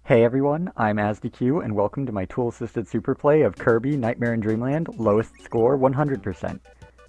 Hey everyone, I'm AsDQ and welcome to my Tool Assisted Superplay of Kirby Nightmare in Dreamland, lowest score 100%.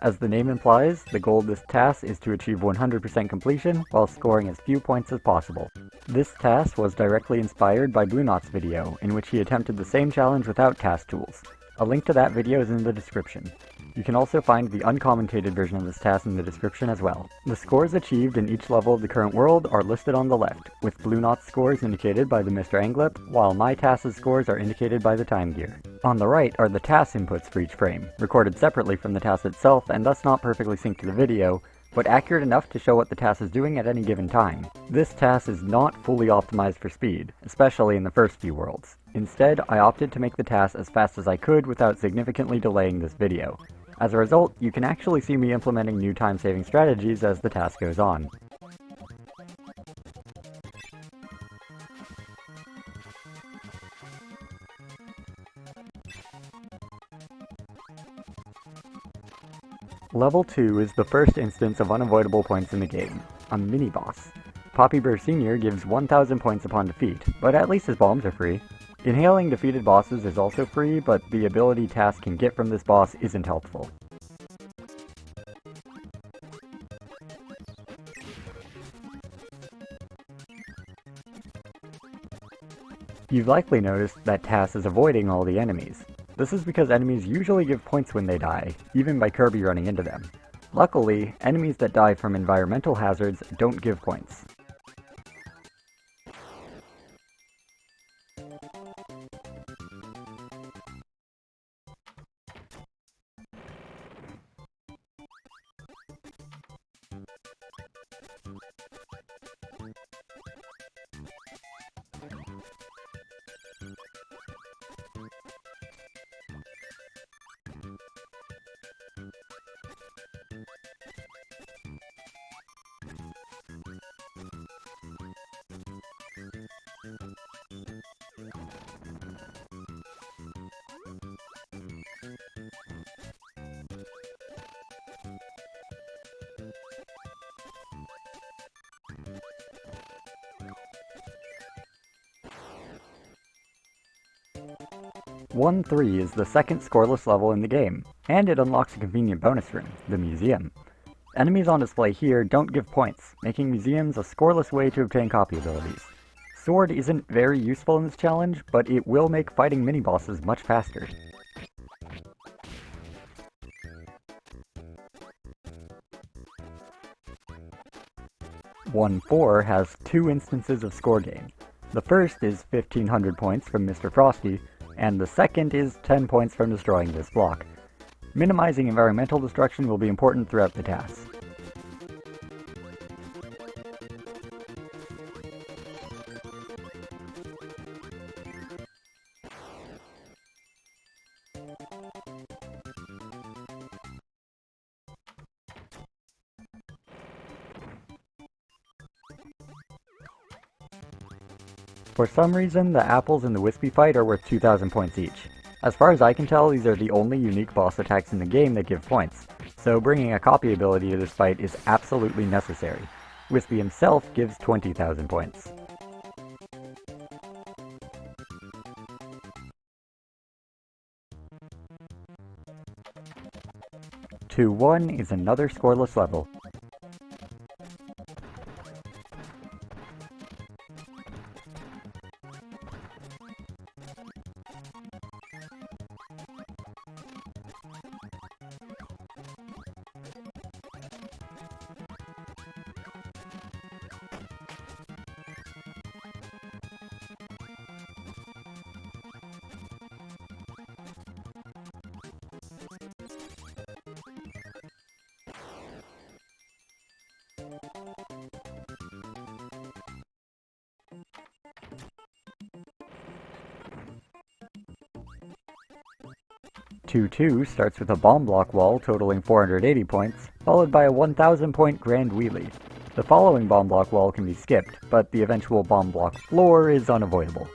As the name implies, the goal of this task is to achieve 100% completion while scoring as few points as possible. This task was directly inspired by BlueKnot's video, in which he attempted the same challenge without TAS tools. A link to that video is in the description. You can also find the uncommented version of this task in the description as well. The scores achieved in each level of the current world are listed on the left, with BlueKnot's scores indicated by the Mr. Anglip, while my TAS's scores are indicated by the time gear. On the right are the TAS inputs for each frame, recorded separately from the task itself and thus not perfectly synced to the video, but accurate enough to show what the task is doing at any given time. This task is not fully optimized for speed, especially in the first few worlds. Instead, I opted to make the task as fast as I could without significantly delaying this video. As a result, you can actually see me implementing new time-saving strategies as the task goes on. Level 2 is the first instance of unavoidable points in the game, a mini-boss. Poppy Bear Sr. gives 1000 points upon defeat, but at least his bombs are free. Inhaling defeated bosses is also free, but the ability TAS can get from this boss isn't helpful. You've likely noticed that TAS is avoiding all the enemies. This is because enemies usually give points when they die, even by Kirby running into them. Luckily, enemies that die from environmental hazards don't give points. One 3 is the second scoreless level in the game, and it unlocks a convenient bonus room, the museum. Enemies on display here don't give points, making museums a scoreless way to obtain copy abilities. Sword isn't very useful in this challenge, but it will make fighting mini-bosses much faster. One 4 has two instances of score gain. The first is 1500 points from Mr. Frosty, and the second is 10 points from destroying this block. Minimizing environmental destruction will be important throughout the task. For some reason, the apples in the Wispy fight are worth 2000 points each. As far as I can tell, these are the only unique boss attacks in the game that give points, so bringing a copy ability to this fight is absolutely necessary. Wispy himself gives 20,000 points. Two 1 is another scoreless level. Two 2 starts with a bomb block wall totaling 480 points, followed by a 1000 point grand wheelie. The following bomb block wall can be skipped, but the eventual bomb block floor is unavoidable.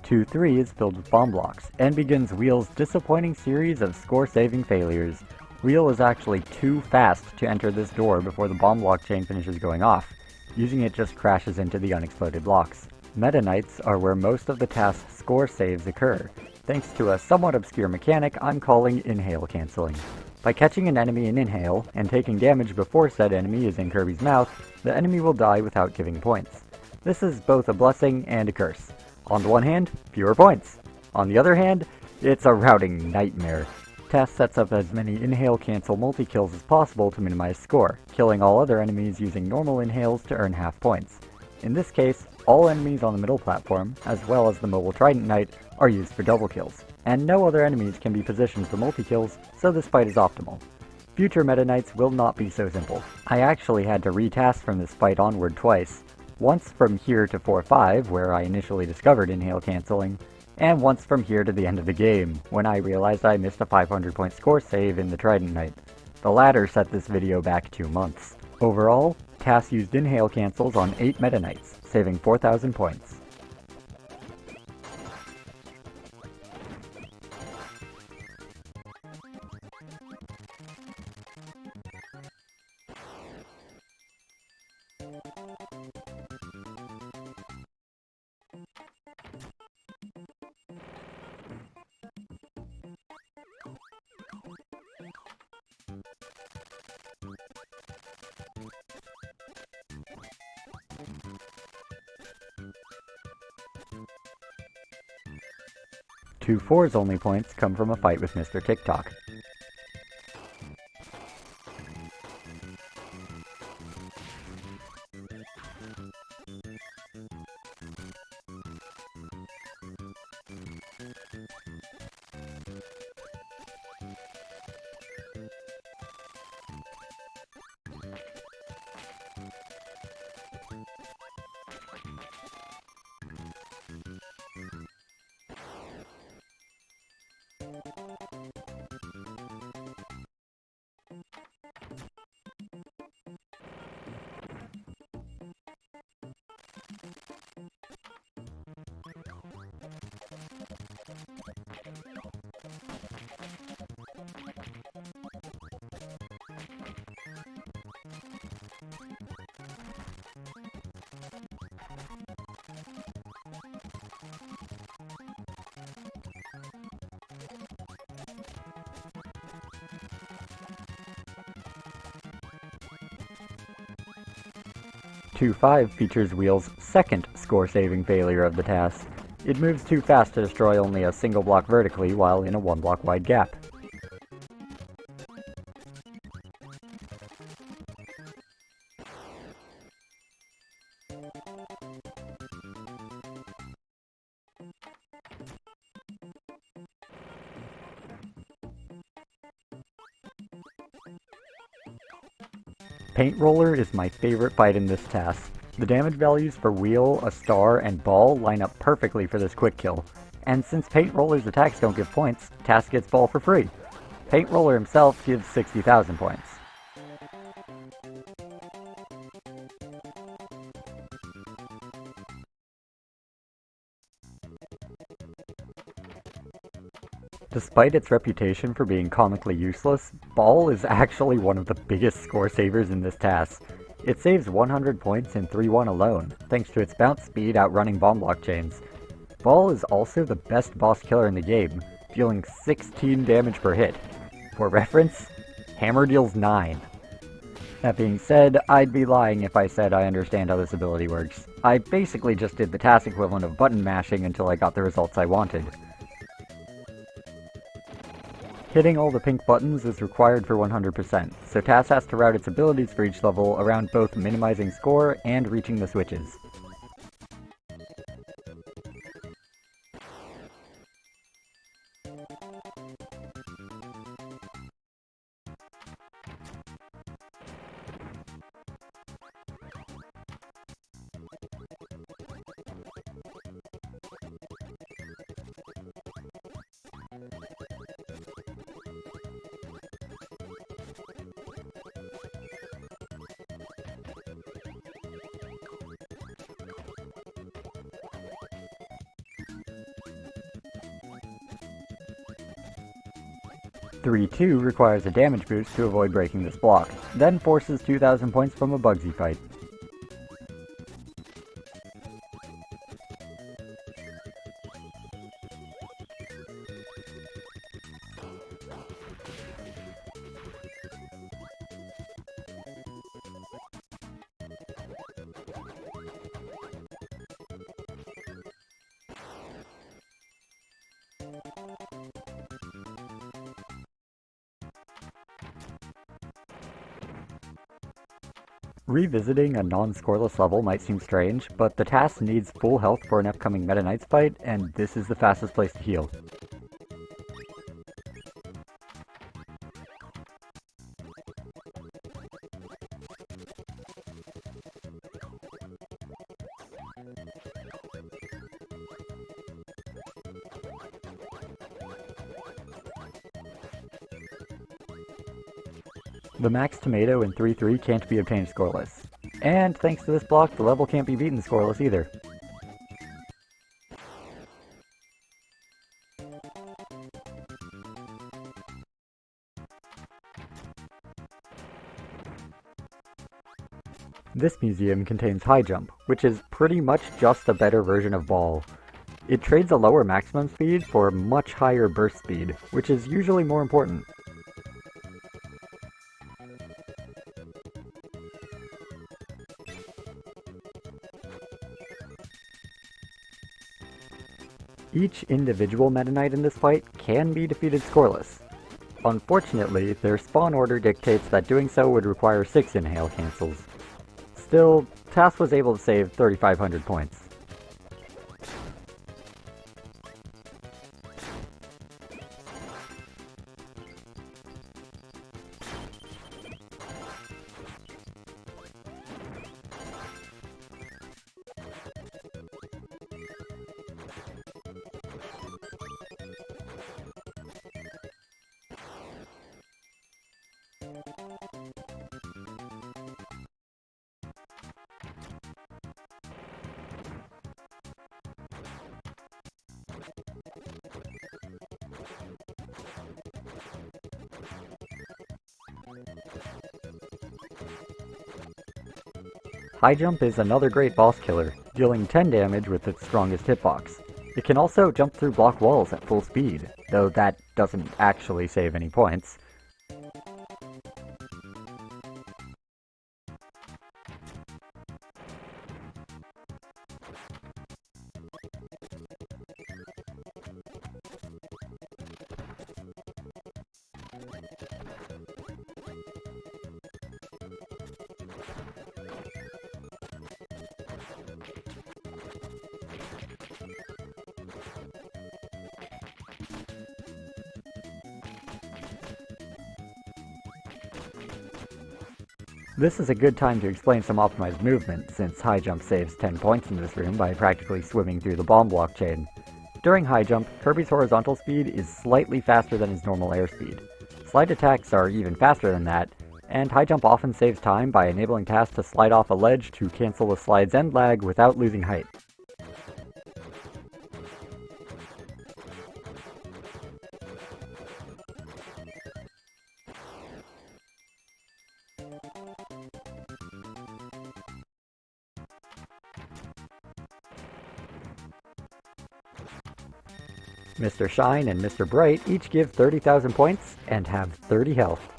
Two-3 is filled with bomb blocks, and begins Wheel's disappointing series of score-saving failures. Wheel is actually too fast to enter this door before the bomb block chain finishes going off. Using it just crashes into the unexploded blocks. Meta Knights are where most of the TAS score saves occur, thanks to a somewhat obscure mechanic I'm calling inhale canceling. By catching an enemy in inhale, and taking damage before said enemy is in Kirby's mouth, the enemy will die without giving points. This is both a blessing and a curse. On the one hand, fewer points. On the other hand, it's a routing nightmare. TAS sets up as many inhale cancel multi-kills as possible to minimize score, killing all other enemies using normal inhales to earn half points. In this case, all enemies on the middle platform, as well as the mobile Trident Knight, are used for double kills, and no other enemies can be positioned for multi-kills, so this fight is optimal. Future Meta Knights will not be so simple. I actually had to re-TAS from this fight onward twice. Once from here to 4-5, where I initially discovered inhale canceling, and once from here to the end of the game, when I realized I missed a 500-point score save in the Trident Knight. The latter set this video back 2 months. Overall, TAS used inhale cancels on 8 Meta Knights, saving 4,000 points. Two 4's only points come from a fight with Mr. TikTok. Two 5 features Wheel's second score-saving failure of the TAS. It moves too fast to destroy only a single block vertically while in a 1 block wide gap. Paint Roller is my favorite fight in this TAS. The damage values for Wheel, a Star, and Ball line up perfectly for this quick kill, and since Paint Roller's attacks don't give points, TAS gets Ball for free. Paint Roller himself gives 60,000 points. Despite its reputation for being comically useless, Ball is actually one of the biggest score savers in this TAS. It saves 100 points in 3-1 alone, thanks to its bounce speed outrunning bomb block chains. Ball is also the best boss killer in the game, dealing 16 damage per hit. For reference, Hammer deals 9. That being said, I'd be lying if I said I understand how this ability works. I basically just did the TAS equivalent of button mashing until I got the results I wanted. Hitting all the pink buttons is required for 100%, so TAS has to route its abilities for each level around both minimizing score and reaching the switches. 3-2 requires a damage boost to avoid breaking this block, then forces 2,000 points from a Bugsy fight. Revisiting a non-scoreless level might seem strange, but the TAS needs full health for an upcoming Meta Knights fight, and this is the fastest place to heal. The max tomato in 3-3 can't be obtained scoreless. And thanks to this block, the level can't be beaten scoreless either. This museum contains High Jump, which is pretty much just a better version of Ball. It trades a lower maximum speed for much higher burst speed, which is usually more important. Each individual Meta Knight in this fight can be defeated scoreless. Unfortunately, their spawn order dictates that doing so would require 6 inhale cancels. Still, TAS was able to save 3,500 points. High Jump is another great boss killer, dealing 10 damage with its strongest hitbox. It can also jump through block walls at full speed, though that doesn't actually save any points. This is a good time to explain some optimized movement, since High Jump saves 10 points in this room by practically swimming through the bomb block chain. During High Jump, Kirby's horizontal speed is slightly faster than his normal airspeed. Slide attacks are even faster than that, and High Jump often saves time by enabling TAS to slide off a ledge to cancel the slide's end lag without losing height. Mr. Shine and Mr. Bright each give 30,000 points and have 30 health.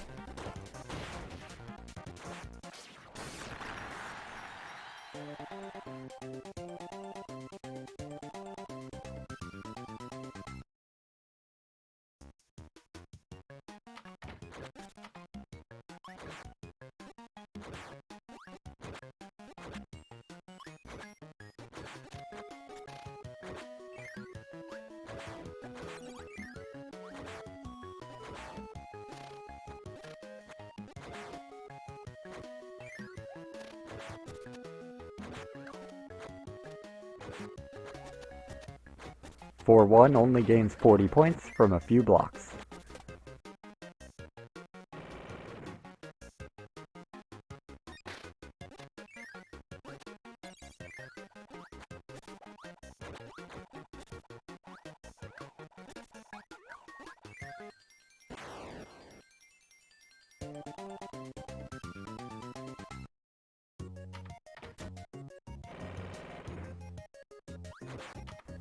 For 1 only gains 40 points from a few blocks.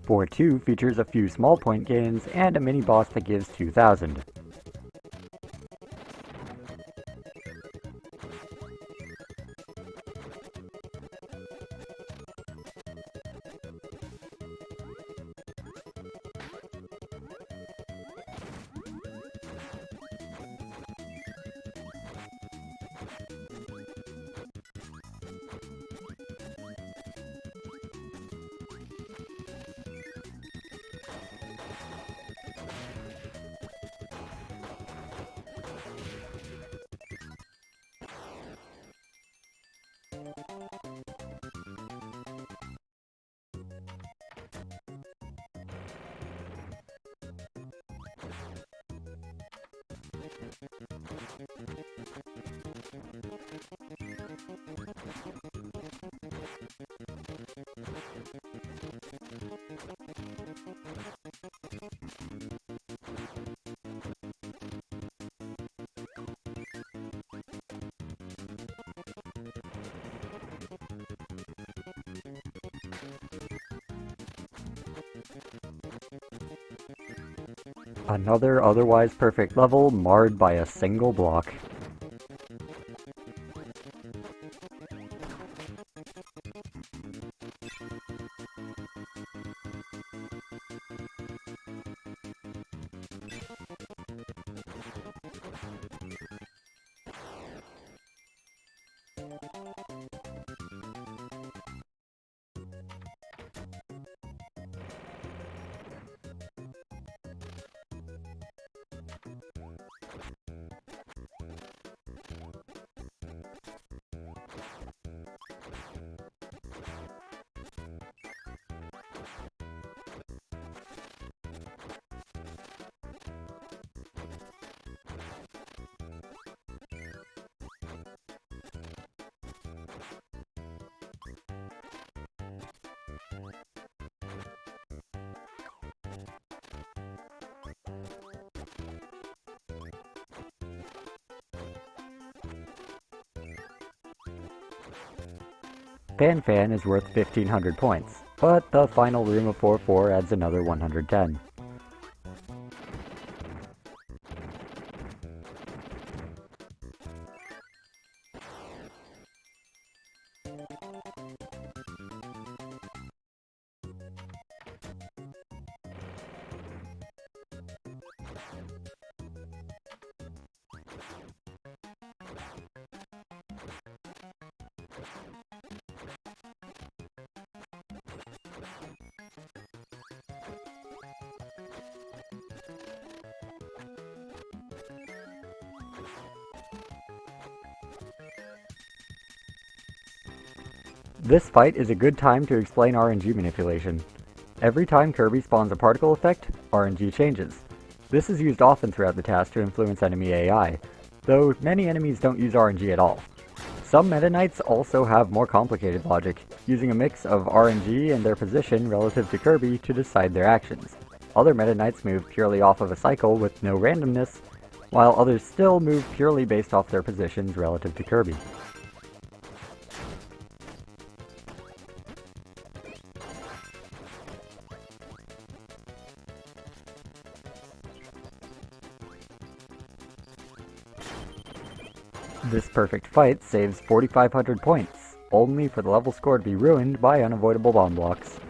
4-2 features a few small point gains and a mini boss that gives 2,000. Another otherwise perfect level marred by a single block. Fan Fan is worth 1,500 points, but the final room of 4-4 adds another 110. This fight is a good time to explain RNG manipulation. Every time Kirby spawns a particle effect, RNG changes. This is used often throughout the TAS to influence enemy AI, though many enemies don't use RNG at all. Some Meta Knights also have more complicated logic, using a mix of RNG and their position relative to Kirby to decide their actions. Other Meta Knights move purely off of a cycle with no randomness, while others still move purely based off their positions relative to Kirby. This perfect fight saves 4,500 points, only for the level score to be ruined by unavoidable bomb blocks.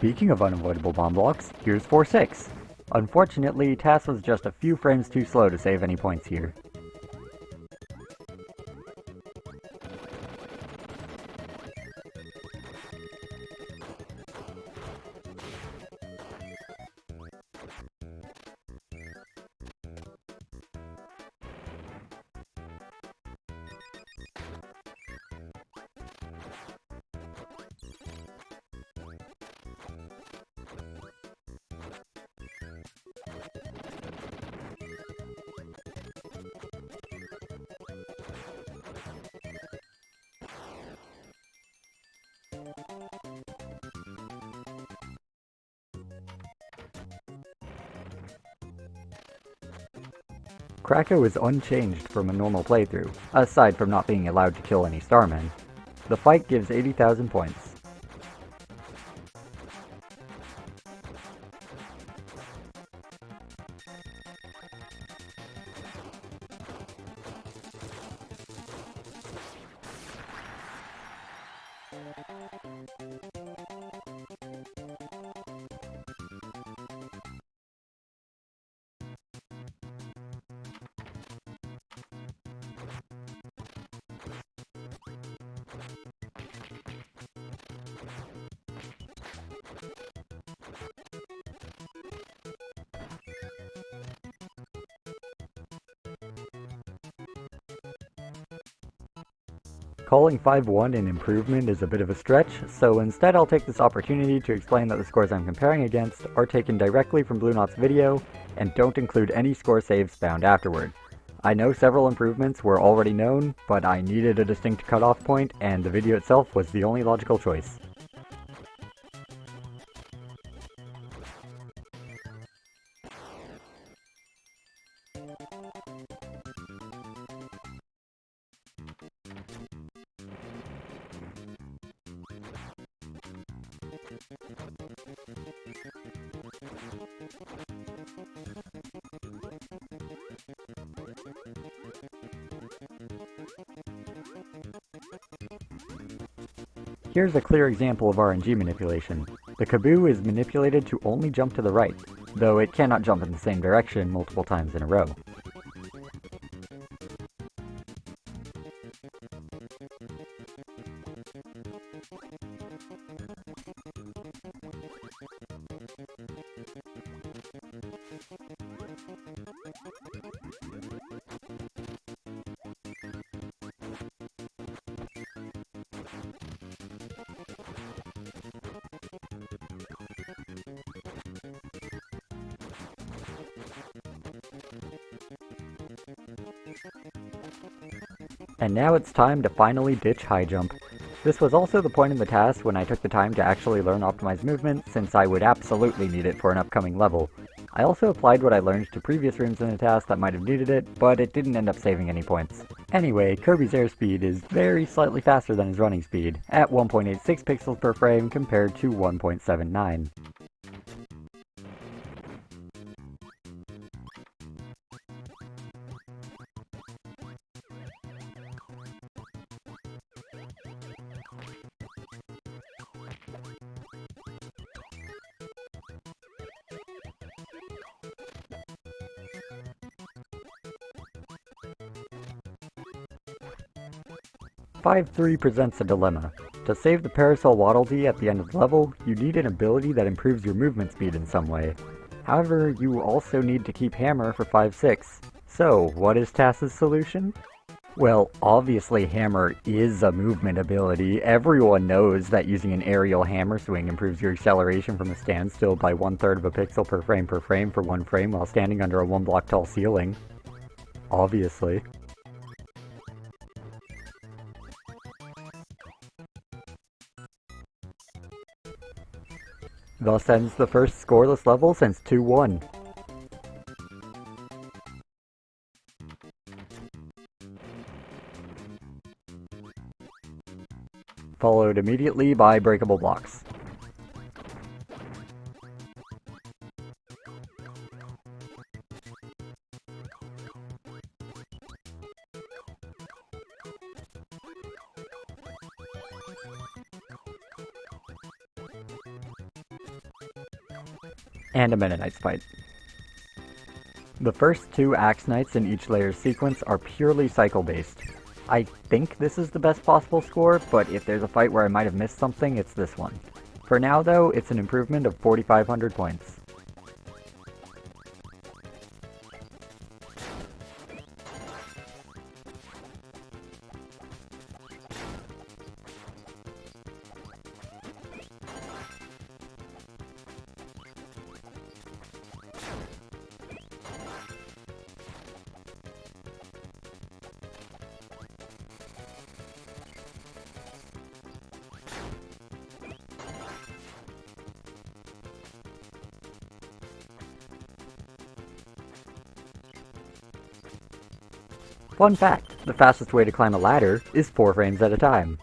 Speaking of unavoidable bomb blocks, here's 4-6. Unfortunately, TAS was just a few frames too slow to save any points here. Krako is unchanged from a normal playthrough, aside from not being allowed to kill any starmen. The fight gives 80,000 points. Calling 5-1 an improvement is a bit of a stretch, so instead I'll take this opportunity to explain that the scores I'm comparing against are taken directly from BlueKnot's video and don't include any score saves found afterward. I know several improvements were already known, but I needed a distinct cutoff point, and the video itself was the only logical choice. Here's a clear example of RNG manipulation. The Kaboo is manipulated to only jump to the right, though it cannot jump in the same direction multiple times in a row. And now it's time to finally ditch high jump. This was also the point in the task when I took the time to actually learn optimized movement, since I would absolutely need it for an upcoming level. I also applied what I learned to previous rooms in the task that might have needed it, but it didn't end up saving any points. Anyway, Kirby's airspeed is very slightly faster than his running speed, at 1.86 pixels per frame compared to 1.79. 5-3 presents a dilemma. To save the Parasol Waddle Dee at the end of the level, you need an ability that improves your movement speed in some way. However, you also need to keep Hammer for 5-6. So, what is TAS's solution? Well, obviously Hammer is a movement ability. Everyone knows that using an aerial hammer swing improves your acceleration from a standstill by 1/3 of a pixel per frame for 1 frame while standing under a 1 block tall ceiling. Obviously. Thus ends the first scoreless level since 2-1. Followed immediately by breakable blocks. And a Meta Knight's fight. The first 2 Axe Knights in each layer's sequence are purely cycle-based. I think this is the best possible score, but if there's a fight where I might have missed something, it's this one. For now though, it's an improvement of 4,500 points. Fun fact, the fastest way to climb a ladder is 4 frames at a time.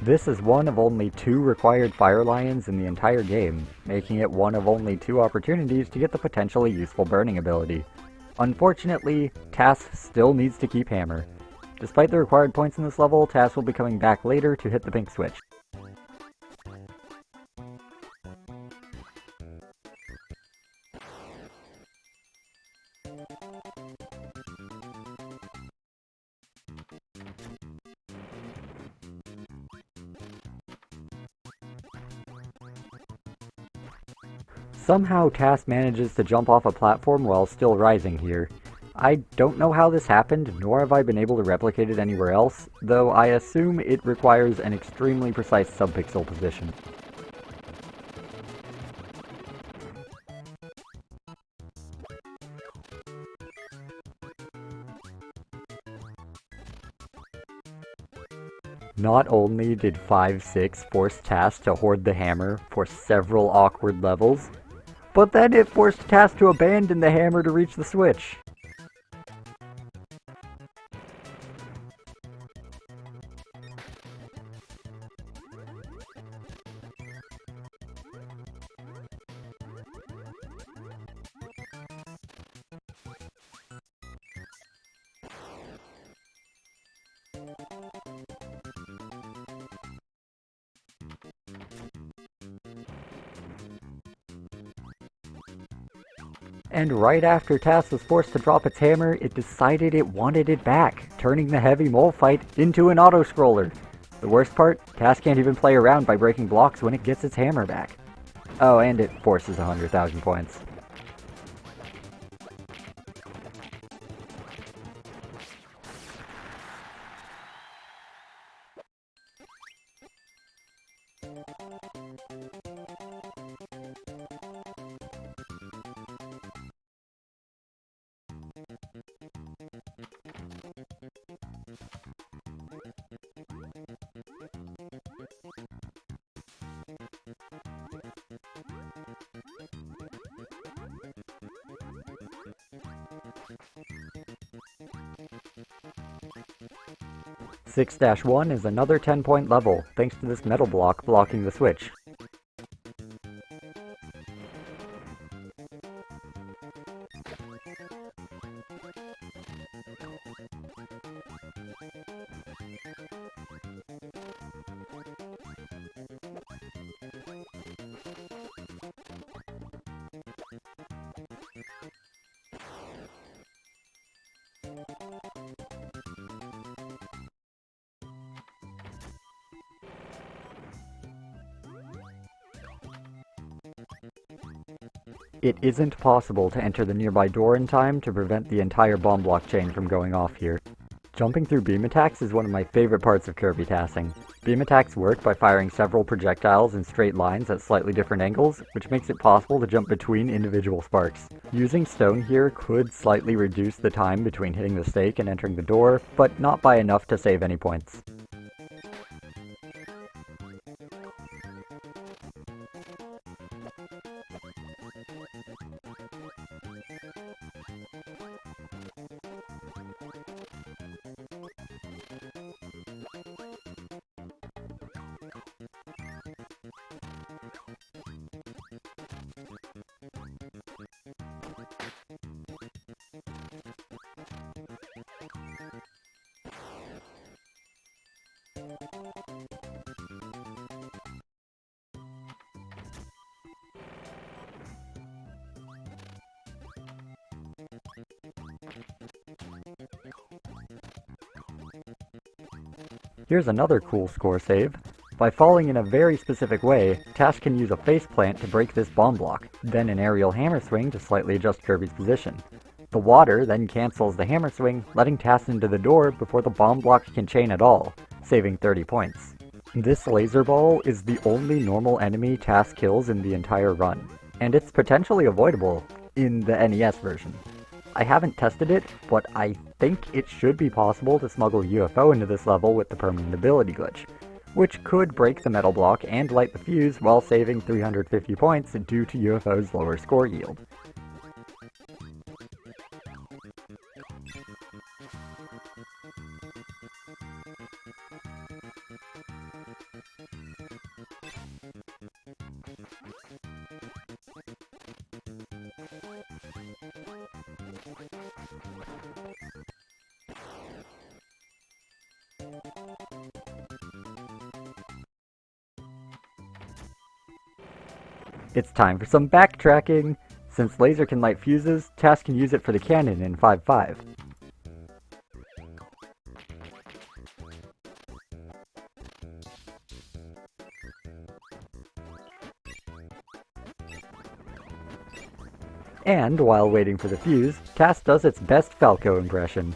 This is one of only 2 required fire lions in the entire game, making it one of only 2 opportunities to get the potentially useful burning ability. Unfortunately, TAS still needs to keep Hammer. Despite the required points in this level, TAS will be coming back later to hit the pink switch. Somehow TAS manages to jump off a platform while still rising here. I don't know how this happened, nor have I been able to replicate it anywhere else, though I assume it requires an extremely precise subpixel position. Not only did 5-6 force TAS to hoard the hammer for several awkward levels, but then it forced TAS to abandon the hammer to reach the switch. And right after TAS was forced to drop its hammer, it decided it wanted it back, turning the heavy mole fight into an auto-scroller. The worst part, TAS can't even play around by breaking blocks when it gets its hammer back. Oh, and it forces 100,000 points. Six-1 is another 10-point level, thanks to this metal block blocking the switch. It isn't possible to enter the nearby door in time to prevent the entire bomb block chain from going off here. Jumping through beam attacks is one of my favorite parts of Kirby tassing. Beam attacks work by firing several projectiles in straight lines at slightly different angles, which makes it possible to jump between individual sparks. Using stone here could slightly reduce the time between hitting the stake and entering the door, but not by enough to save any points. Here's another cool score save. By falling in a very specific way, TAS can use a faceplant to break this bomb block, then an aerial hammer swing to slightly adjust Kirby's position. The water then cancels the hammer swing, letting TAS into the door before the bomb block can chain at all, saving 30 points. This laser ball is the only normal enemy TAS kills in the entire run, and it's potentially avoidable in the NES version. I haven't tested it, but I think it should be possible to smuggle UFO into this level with the permanent ability glitch, which could break the metal block and light the fuse while saving 350 points due to UFO's lower score yield. It's time for some backtracking! Since laser can light fuses, TAS can use it for the cannon in 5.5. And while waiting for the fuse, TAS does its best Falco impression.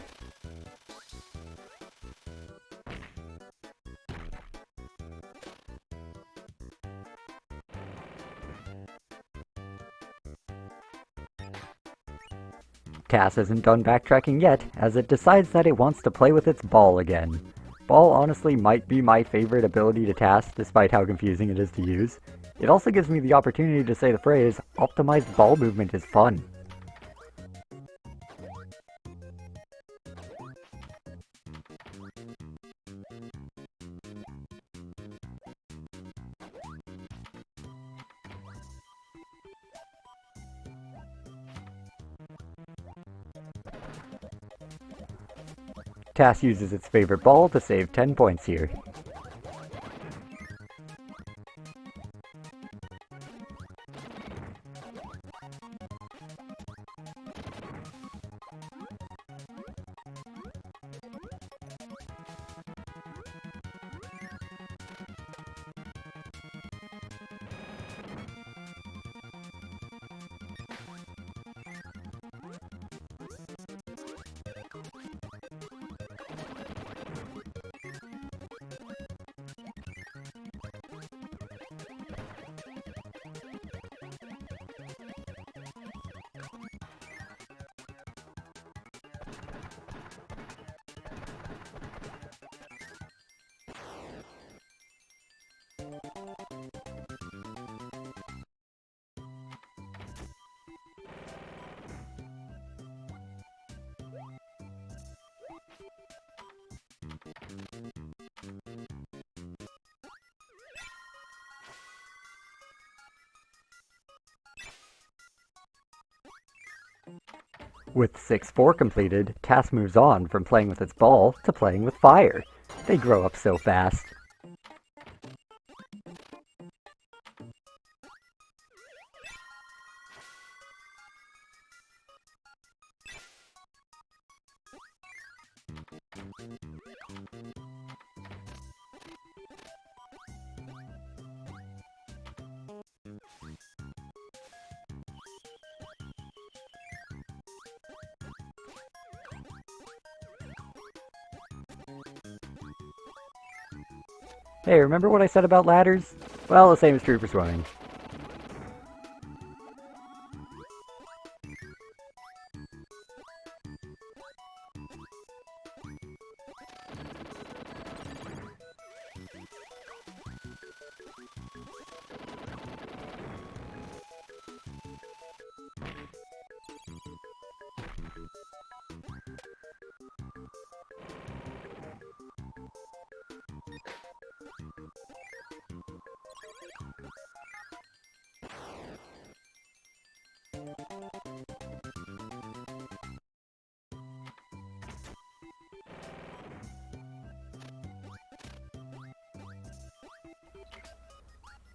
TAS isn't done backtracking yet, as it decides that it wants to play with its ball again. Ball honestly might be my favorite ability to TAS, despite how confusing it is to use. It also gives me the opportunity to say the phrase, optimized ball movement is fun. TAS uses its favorite ball to save 10 points here. With 6-4 completed, TAS moves on from playing with its ball to playing with fire. They grow up so fast. Hey, remember what I said about ladders? Well, the same is true for swimming.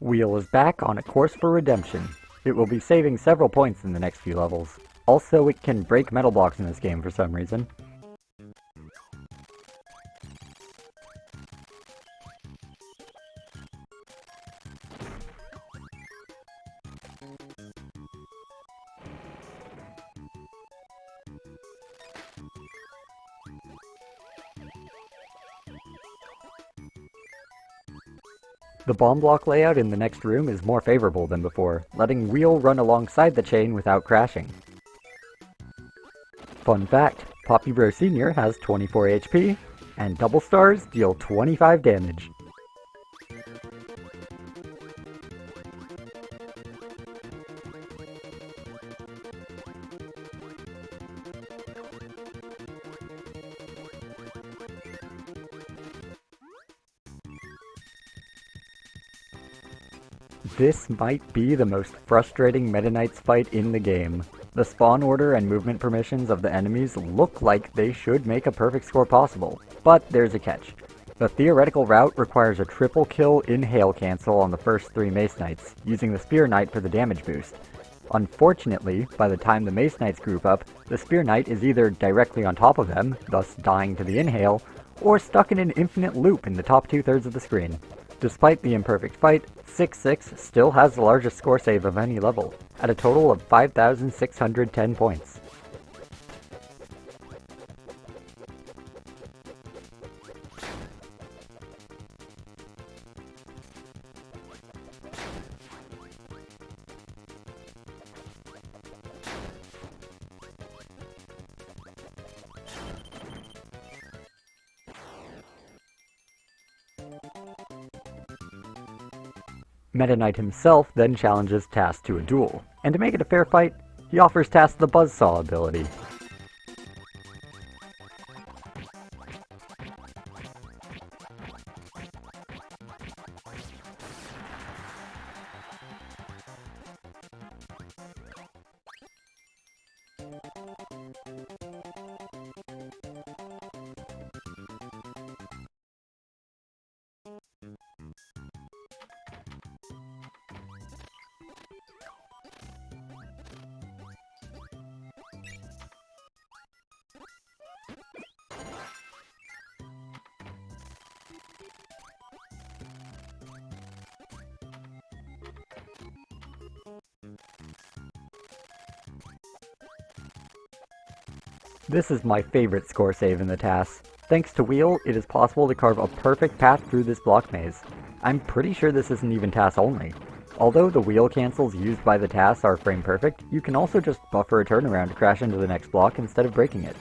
Wheel is back on a course for redemption. It will be saving several points in the next few levels. Also, it can break metal blocks in this game for some reason. The bomb block layout in the next room is more favorable than before, letting Wheel run alongside the chain without crashing. Fun fact, Poppy Bro Sr. has 24 HP, and double stars deal 25 damage. This might be the most frustrating Meta Knights fight in the game. The spawn order and movement permissions of the enemies look like they should make a perfect score possible, but there's a catch. The theoretical route requires a triple kill inhale cancel on the first 3 Mace Knights, using the Spear Knight for the damage boost. Unfortunately, by the time the Mace Knights group up, the Spear Knight is either directly on top of them, thus dying to the inhale, or stuck in an infinite loop in the top 2/3 of the screen. Despite the imperfect fight, 6-6 still has the largest score save of any level, at a total of 5,610 points. Meta Knight himself then challenges TAS to a duel, and to make it a fair fight, he offers TAS the Buzzsaw ability. This is my favorite score save in the TAS. Thanks to Wheel, it is possible to carve a perfect path through this block maze. I'm pretty sure this isn't even TAS only. Although the wheel cancels used by the TAS are frame perfect, you can also just buffer a turnaround to crash into the next block instead of breaking it.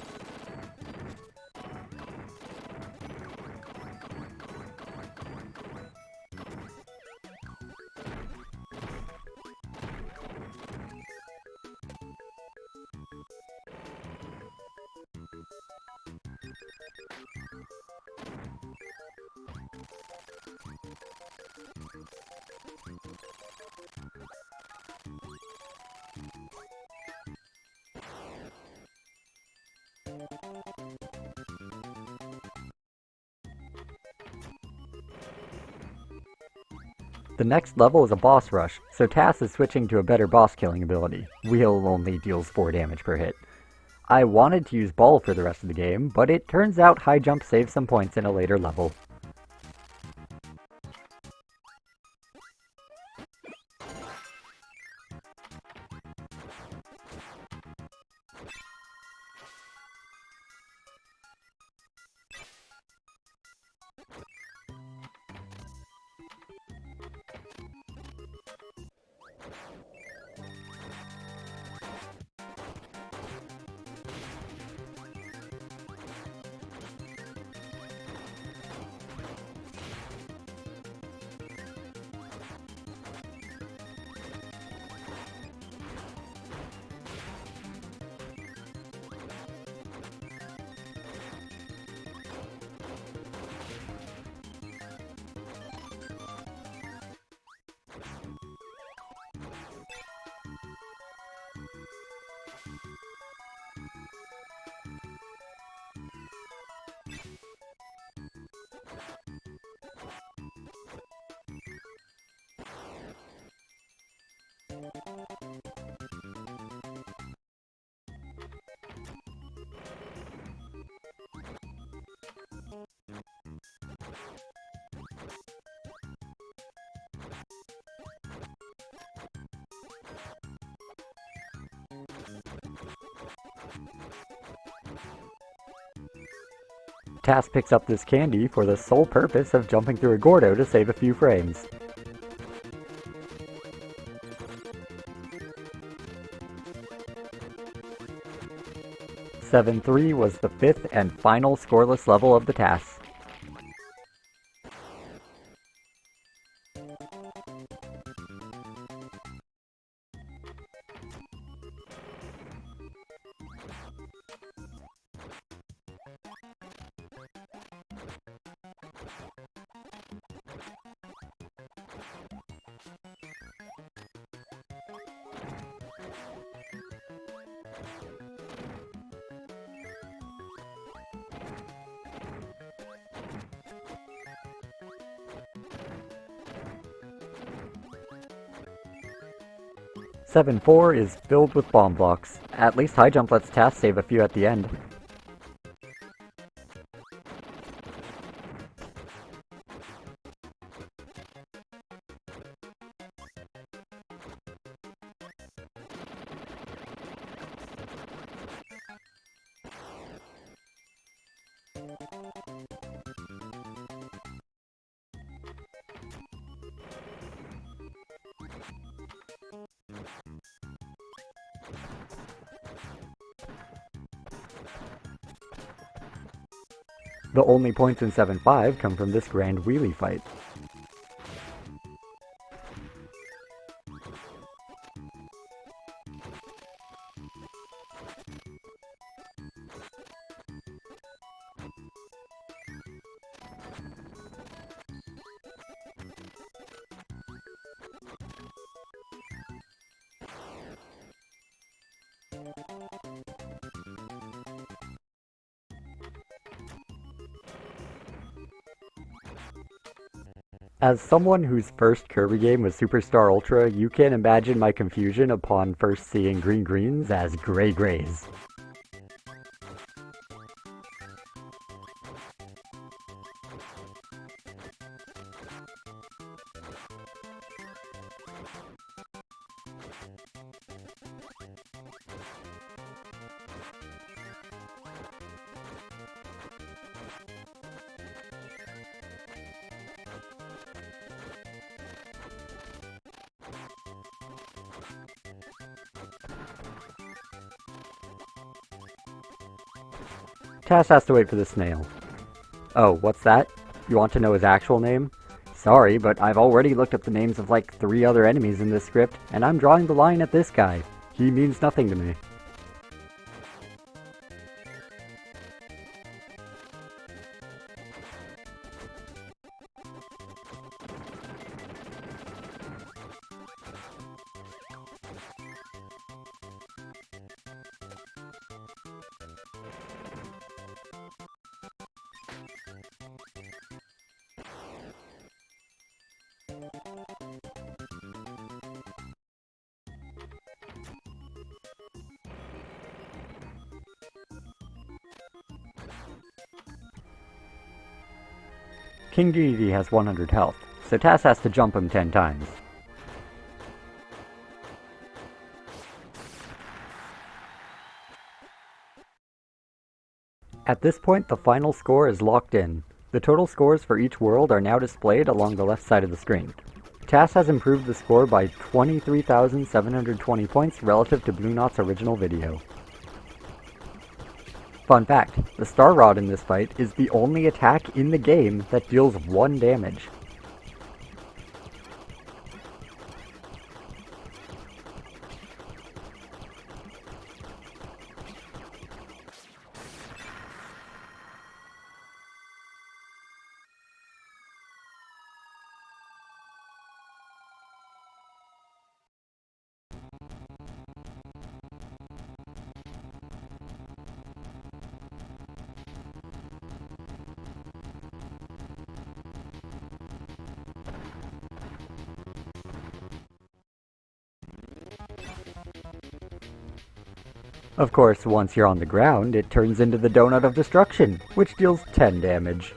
The next level is a boss rush, so TAS is switching to a better boss killing ability. Wheel only deals 4 damage per hit. I wanted to use Ball for the rest of the game, but it turns out high jump saves some points in a later level. TAS picks up this candy for the sole purpose of jumping through a Gordo to save a few frames. 7-3 was the fifth and final scoreless level of the TAS. Seven 4 is filled with bomb blocks. At least high jump lets TAS save a few at the end. The only points in 7-5 come from this grand wheelie fight. As someone whose first Kirby game was Superstar Ultra, you can imagine my confusion upon first seeing green greens as gray grays. TAS has to wait for the snail. Oh, what's that? You want to know his actual name? Sorry, but I've already looked up the names of like 3 other enemies in this script, and I'm drawing the line at this guy. He means nothing to me. King Dedede has 100 health, so TAS has to jump him 10 times. At this point, the final score is locked in. The total scores for each world are now displayed along the left side of the screen. TAS has improved the score by 23,720 points relative to Blue Knot's original video. Fun fact, the Star Rod in this fight is the only attack in the game that deals 1 damage. Of course, once you're on the ground, it turns into the Donut of Destruction, which deals 10 damage.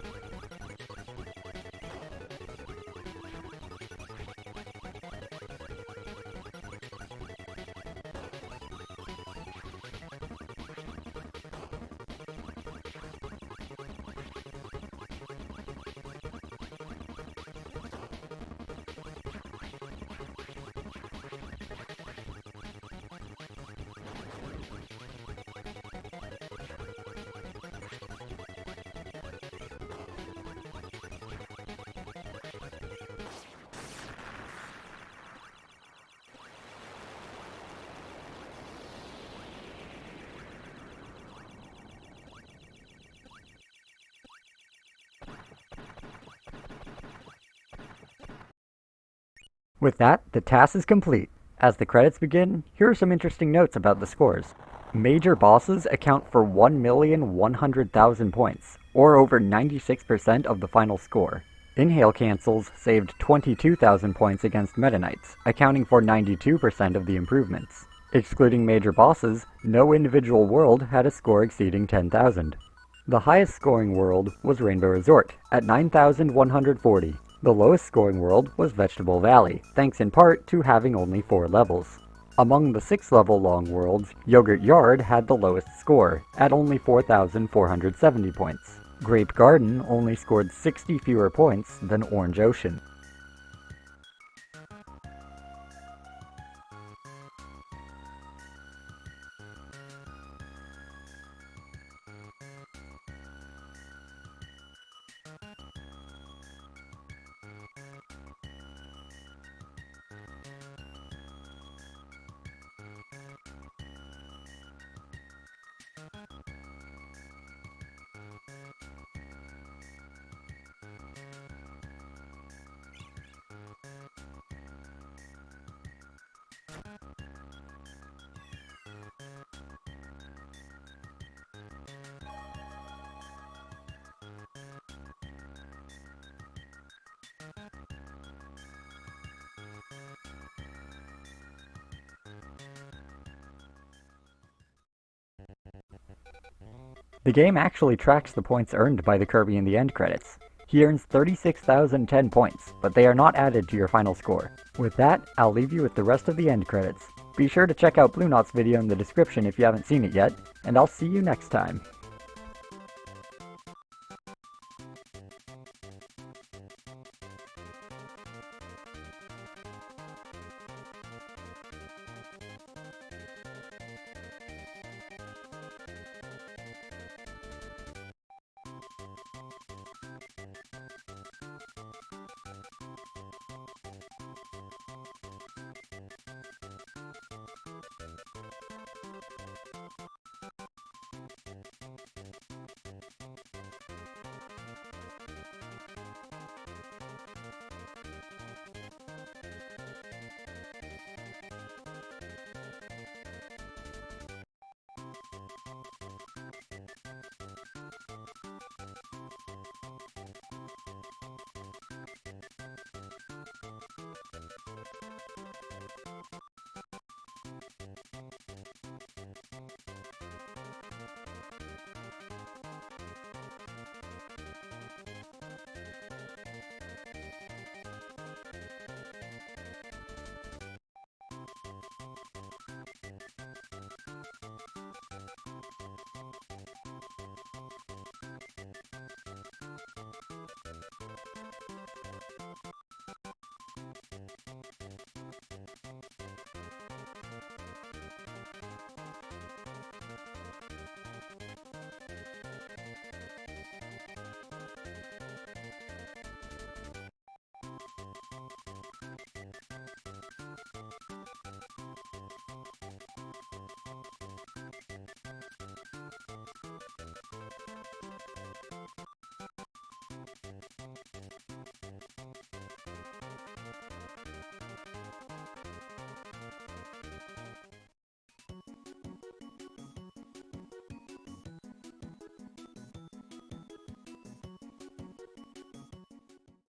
With that, the task is complete. As the credits begin, here are some interesting notes about the scores. Major bosses account for 1,100,000 points, or over 96% of the final score. Inhale cancels saved 22,000 points against Meta Knights, accounting for 92% of the improvements. Excluding major bosses, no individual world had a score exceeding 10,000. The highest scoring world was Rainbow Resort, at 9,140. The lowest scoring world was Vegetable Valley, thanks in part to having only 4 levels. Among the 6-level long worlds, Yogurt Yard had the lowest score, at only 4,470 points. Grape Garden only scored 60 fewer points than Orange Ocean. The game actually tracks the points earned by the Kirby in the end credits. He earns 36,010 points, but they are not added to your final score. With that, I'll leave you with the rest of the end credits. Be sure to check out Blue Knot's video in the description if you haven't seen it yet, and I'll see you next time.